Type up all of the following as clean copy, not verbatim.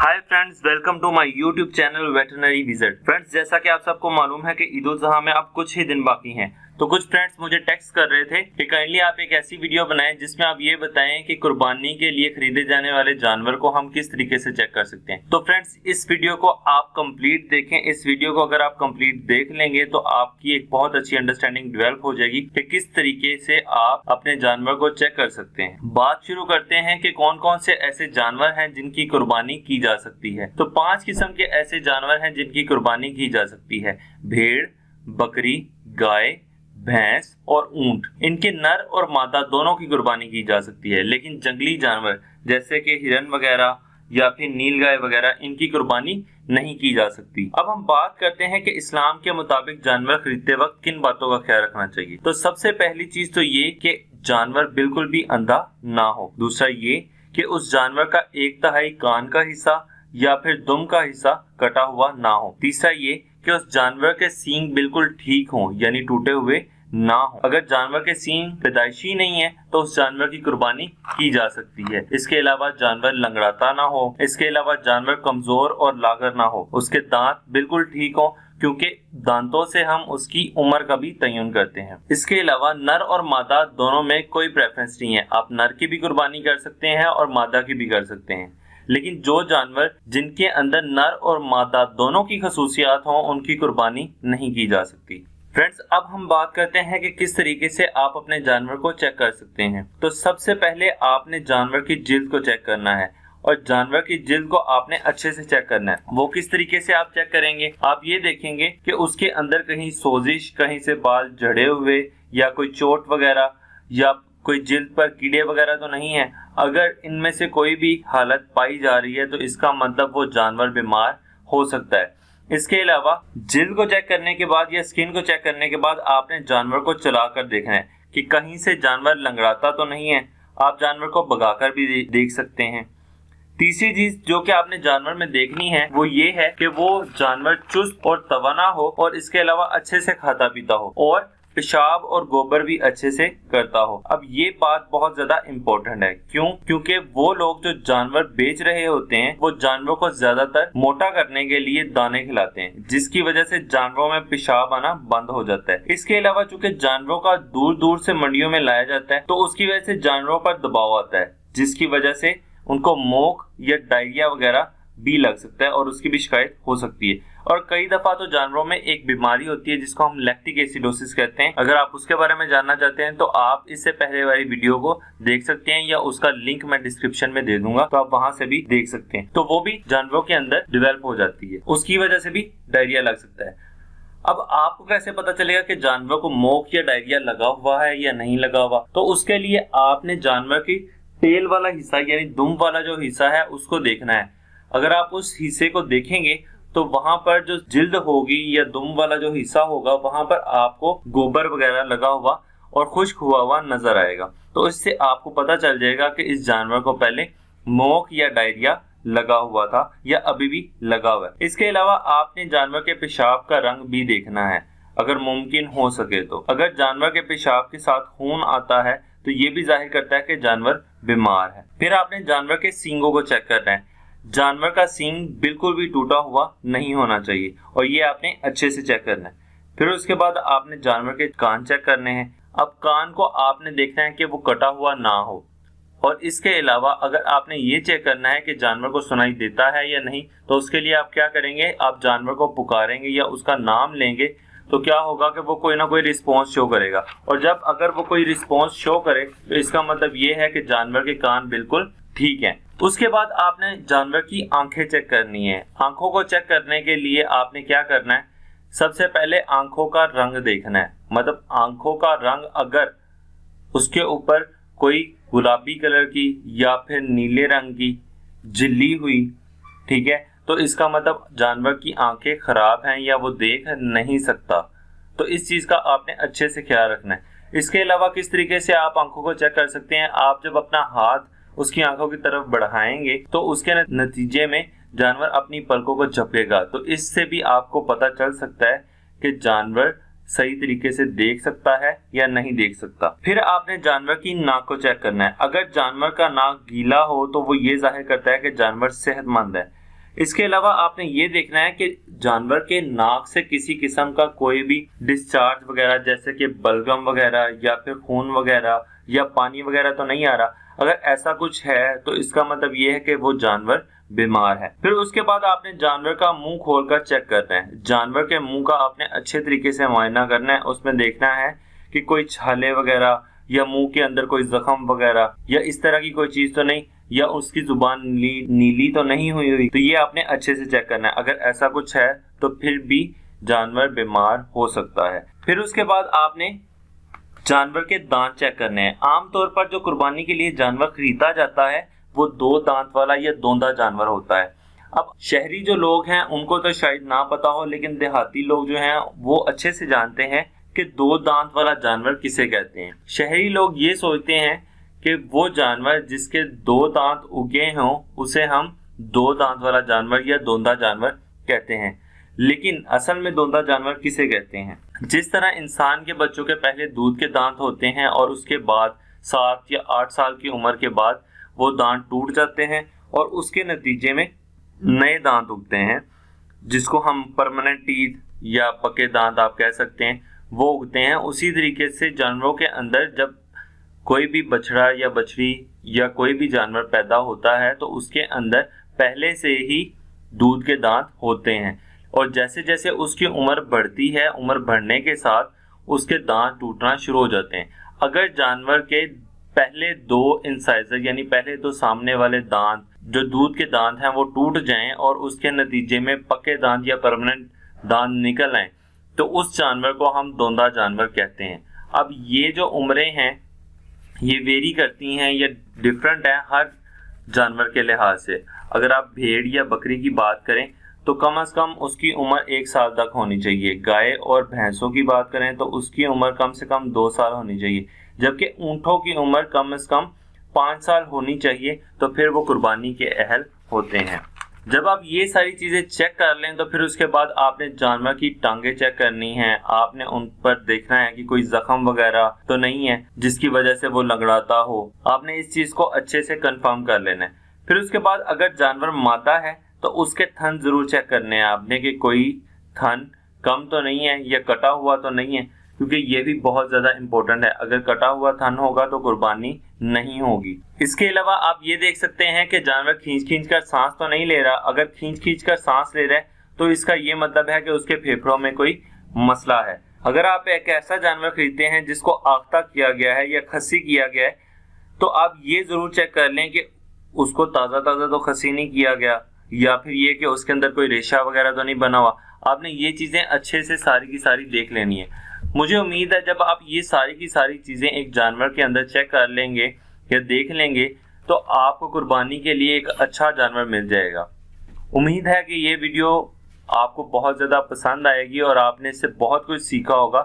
Hi friends, welcome to my YouTube channel veterinary visit. Friends, जैसा कि आप सबको मालूम है कि ईद उल जुहा में अब कुछ ही दिन बाकी हैं, तो कुछ फ्रेंड्स मुझे टेक्स्ट कर रहे थे कि काइंडली आप एक ऐसी वीडियो बनाएं जिसमें आप ये बताएं कि कुर्बानी के लिए खरीदे जाने वाले जानवर को हम किस तरीके से चेक कर सकते हैं। तो फ्रेंड्स, इस वीडियो को आप कंप्लीट देखें। इस वीडियो को अगर आप कंप्लीट देख लेंगे तो आपकी एक बहुत अच्छी अंडरस्टैंडिंग डेवलप हो जाएगी कि किस तरीके से आप अपने जानवर को चेक कर सकते हैं। बात शुरू करते हैं कि कौन कौन से ऐसे जानवर हैं जिनकी कुर्बानी की जा सकती है। तो 5 किस्म के ऐसे जानवर हैं जिनकी कुर्बानी की जा सकती है: भेड़, बकरी, गाय, भैंस और ऊंट। इनके नर और मादा दोनों की कुर्बानी की जा सकती है, लेकिन जंगली जानवर जैसे कि हिरन वगैरह या फिर नीलगाय वगैरह, इनकी कुर्बानी नहीं की जा सकती। अब हम बात करते हैं कि इस्लाम के मुताबिक जानवर खरीदते वक्त किन बातों का ख्याल रखना चाहिए। तो सबसे पहली चीज तो ये कि जानवर बिल्कुल भी अंधा ना हो। दूसरा ये कि उस जानवर का 1/3 कान का हिस्सा या फिर दुम का हिस्सा कटा हुआ ना हो। तीसरा ये कि उस जानवर के सींग बिल्कुल ठीक हों, यानी टूटे हुए ना हो। अगर जानवर के सींग पैदाइशी नहीं है तो उस जानवर की कुर्बानी की जा सकती है। इसके अलावा जानवर लंगड़ाता ना हो। इसके अलावा जानवर कमजोर और लागर ना हो। उसके दांत बिल्कुल ठीक हो, क्योंकि दांतों से हम उसकी उम्र का भी तयन करते हैं। इसके अलावा नर और मादा दोनों में कोई प्रेफरेंस नहीं है। आप नर की भी कुर्बानी कर सकते हैं और मादा की भी कर सकते हैं, लेकिन जो जानवर जिनके अंदर नर और मादा दोनों की खसूसियात हों उनकी कुर्बानी नहीं की जा सकती। फ्रेंड्स, अब हम बात करते हैं कि किस तरीके से आप अपने जानवर को चेक कर सकते हैं। तो सबसे पहले आपने जानवर की जिल्द को चेक करना है और जानवर की जिल्द को आपने अच्छे से चेक करना है। वो किस तरीके से आप चेक करेंगे? आप ये देखेंगे कि उसके अंदर कहीं सोजिश, कहीं से बाल झड़े हुए या कोई चोट वगैरह या कोई जिल्द पर कीड़े वगैरह तो नहीं है। अगर इनमें से कोई भी हालत पाई जा रही है तो इसका मतलब वो जानवर बीमार हो सकता है। इसके अलावा जिल्द को चेक करने के बाद या स्किन को चेक करने के बाद आपने जानवर को चलाकर देखना है कि कहीं से जानवर लंगड़ाता तो नहीं है। आप जानवर को भगाकर भी देख सकते हैं। तीसरी चीज जो कि आपने जानवर में देखनी है वो ये है कि वो जानवर चुस्त और तवाना हो और इसके अलावा अच्छे से खाता पीता हो और पेशाब और गोबर भी अच्छे से करता हो। अब ये बात बहुत ज्यादा इम्पोर्टेंट है। क्यों? क्योंकि वो लोग जो जानवर बेच रहे होते हैं वो जानवरों को ज्यादातर मोटा करने के लिए दाने खिलाते हैं, जिसकी वजह से जानवरों में पेशाब आना बंद हो जाता है। इसके अलावा चूंकि जानवरों का दूर दूर से मंडियों में लाया जाता है तो उसकी वजह से जानवरों पर दबाव आता है, जिसकी वजह से उनको मोक या डायरिया वगैरह भी लग सकता है और उसकी भी शिकायत हो सकती है। और कई दफा तो जानवरों में एक बीमारी होती है जिसको हम लैक्टिक एसिडोसिस कहते हैं। अगर आप उसके बारे में जानना चाहते हैं तो आप इससे पहले वाली वीडियो को देख सकते हैं या उसका लिंक मैं डिस्क्रिप्शन में दे दूंगा, तो आप वहां से भी देख सकते हैं। तो वो भी जानवरों के अंदर डेवलप हो जाती है, उसकी वजह से भी डायरिया लग सकता है। अब आपको कैसे पता चलेगा कि जानवर को मोक या डायरिया लगा हुआ है या नहीं लगा हुआ? तो उसके लिए आपने जानवर की टेल वाला हिस्सा यानी दुम वाला जो हिस्सा है उसको देखना है। अगर आप उस हिस्से को देखेंगे तो वहां पर जो जिल्द होगी या दुम वाला जो हिस्सा होगा वहां पर आपको गोबर वगैरह लगा हुआ और खुश्क हुआ नजर आएगा। तो इससे आपको पता चल जाएगा कि इस जानवर को पहले मोक या डायरिया लगा हुआ था या अभी भी लगा हुआ है। इसके अलावा आपने जानवर के पेशाब का रंग भी देखना है अगर मुमकिन हो सके तो। अगर जानवर के पेशाब के साथ खून आता है तो ये भी जाहिर करता है कि जानवर बीमार है। फिर आपने जानवर के सींगों को चेक करना है। जानवर का सींग बिल्कुल भी टूटा हुआ नहीं होना चाहिए और ये आपने अच्छे से चेक करना है। फिर उसके बाद आपने जानवर के कान चेक करने हैं। अब कान को आपने देखना है कि वो कटा हुआ ना हो। और इसके अलावा अगर आपने ये चेक करना है कि जानवर को सुनाई देता है या नहीं, तो उसके लिए आप क्या करेंगे? आप जानवर को पुकारेंगे या उसका नाम लेंगे, तो क्या होगा कि वो कोई ना कोई रिस्पॉन्स शो करेगा। और जब अगर वो कोई रिस्पॉन्स शो करे तो इसका मतलब ये है कि जानवर के कान बिल्कुल ठीक है। उसके बाद आपने जानवर की आंखें चेक करनी है। आंखों को चेक करने के लिए आपने क्या करना है? सबसे पहले आंखों का रंग देखना है। मतलब आंखों का रंग अगर उसके ऊपर कोई गुलाबी कलर की या फिर नीले रंग की झिल्ली हुई, ठीक है, तो इसका मतलब जानवर की आंखें खराब हैं या वो देख नहीं सकता। तो इस चीज का आपने अच्छे से ख्याल रखना है। इसके अलावा किस तरीके से आप आंखों को चेक कर सकते हैं? आप जब अपना हाथ उसकी आंखों की तरफ बढ़ाएंगे तो उसके नतीजे में जानवर अपनी पलकों को झपकेगा। तो इससे भी आपको पता चल सकता है कि जानवर सही तरीके से देख सकता है या नहीं देख सकता। फिर आपने जानवर की नाक को चेक करना है। अगर जानवर का नाक गीला हो तो वो ये जाहिर करता है कि जानवर सेहतमंद है। इसके अलावा आपने ये देखना है कि जानवर के नाक से किसी किस्म का कोई भी डिस्चार्ज वगैरह जैसे कि बलगम वगैरह या फिर खून वगैरह या पानी वगैरह तो नहीं आ रहा। अगर ऐसा कुछ है तो इसका मतलब ये है कि वो जानवर बीमार है। फिर उसके बाद आपने जानवर का मुंह खोलकर चेक करना है। जानवर के मुंह का आपने अच्छे तरीके से मुआयना करना है। उसमें देखना है कि कोई छाले वगैरह या मुंह के अंदर कोई जख्म वगैरह या इस तरह की कोई चीज तो नहीं, या उसकी जुबान नीली तो नहीं हुई। तो ये आपने अच्छे से चेक करना है। अगर ऐसा कुछ है तो फिर भी जानवर बीमार हो सकता है। फिर उसके बाद आपने जानवर के दांत चेक करने हैं। आमतौर पर जो कुर्बानी के लिए जानवर खरीदा जाता है वो 2 दांत वाला या दोंदा जानवर होता है। अब शहरी जो लोग हैं उनको तो शायद ना पता हो, लेकिन देहाती लोग जो हैं वो अच्छे से जानते हैं कि 2 दांत वाला जानवर किसे कहते हैं। शहरी लोग ये सोचते हैं कि वो जानवर जिसके 2 दांत उगे हों उसे हम 2 दांत वाला जानवर या दोंदा जानवर कहते हैं, लेकिन असल में दोंदा जानवर किसे कहते हैं? जिस तरह इंसान के बच्चों के पहले दूध के दांत होते हैं और उसके बाद 7 या 8 साल की उम्र के बाद वो दांत टूट जाते हैं और उसके नतीजे में नए दांत उगते हैं, जिसको हम परमानेंट टीथ या पक्के दांत आप कह सकते हैं, वो उगते हैं। उसी तरीके से जानवरों के अंदर जब कोई भी बछड़ा या बछड़ी या कोई भी जानवर पैदा होता है तो उसके अंदर पहले से ही दूध के दांत होते हैं, और जैसे जैसे उसकी उम्र बढ़ती है, उम्र बढ़ने के साथ उसके दांत टूटना शुरू हो जाते हैं। अगर जानवर के पहले 2 इंसाइजर यानी पहले 2 सामने वाले दांत जो दूध के दांत हैं वो टूट जाएं और उसके नतीजे में पक्के दांत या परमानेंट दांत निकल आए तो उस जानवर को हम दोंदा जानवर कहते हैं। अब ये जो उम्रें हैं ये वेरी करती हैं या डिफरेंट है हर जानवर के लिहाज से। अगर आप भेड़ या बकरी की बात करें तो कम से कम उसकी उम्र 1 साल तक होनी चाहिए। गाय और भैंसों की बात करें तो उसकी उम्र कम से कम 2 साल होनी चाहिए, जबकि ऊंटों की उम्र कम से कम 5 साल होनी चाहिए, तो फिर वो कुर्बानी के अहल होते हैं। जब आप ये सारी चीजें चेक कर लें तो फिर उसके बाद आपने जानवर की टांगे चेक करनी है। आपने उन पर देखना है कि कोई जख्म वगैरह तो नहीं है जिसकी वजह से वो लंगड़ाता हो। आपने इस चीज को अच्छे से कंफर्म कर लेना है। फिर उसके बाद अगर जानवर मादा है तो उसके थन जरूर चेक करने हैं आपने कि कोई थन कम तो नहीं है या कटा हुआ तो नहीं है, क्योंकि ये भी बहुत ज्यादा इंपॉर्टेंट है। अगर कटा हुआ थन होगा तो कुर्बानी नहीं होगी। इसके अलावा आप ये देख सकते हैं कि जानवर खींच कर सांस तो नहीं ले रहा। अगर खींच कर सांस ले रहा है तो इसका ये मतलब है कि उसके फेफड़ों में कोई मसला है। अगर आप एक ऐसा जानवर खरीदते हैं जिसको आख्ता किया गया है या खस्सी किया गया है तो आप ये जरूर चेक कर लें कि उसको ताज़ा तो खस्सी नहीं किया गया, या फिर ये कि उसके अंदर कोई रेशा वगैरह तो नहीं बना हुआ। आपने ये चीज़ें अच्छे से सारी की सारी देख लेनी है। मुझे उम्मीद है जब आप ये सारी की सारी चीज़ें एक जानवर के अंदर चेक कर लेंगे या देख लेंगे तो आपको कुर्बानी के लिए एक अच्छा जानवर मिल जाएगा। उम्मीद है कि ये वीडियो आपको बहुत ज़्यादा पसंद आएगी और आपने इससे बहुत कुछ सीखा होगा।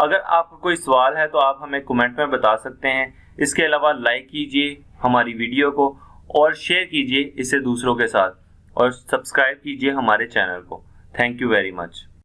अगर आपको कोई सवाल है तो आप हमें कमेंट में बता सकते हैं। इसके अलावा लाइक कीजिए हमारी वीडियो को और शेयर कीजिए इसे दूसरों के साथ, और सब्सक्राइब कीजिए हमारे चैनल को। Thank you very much.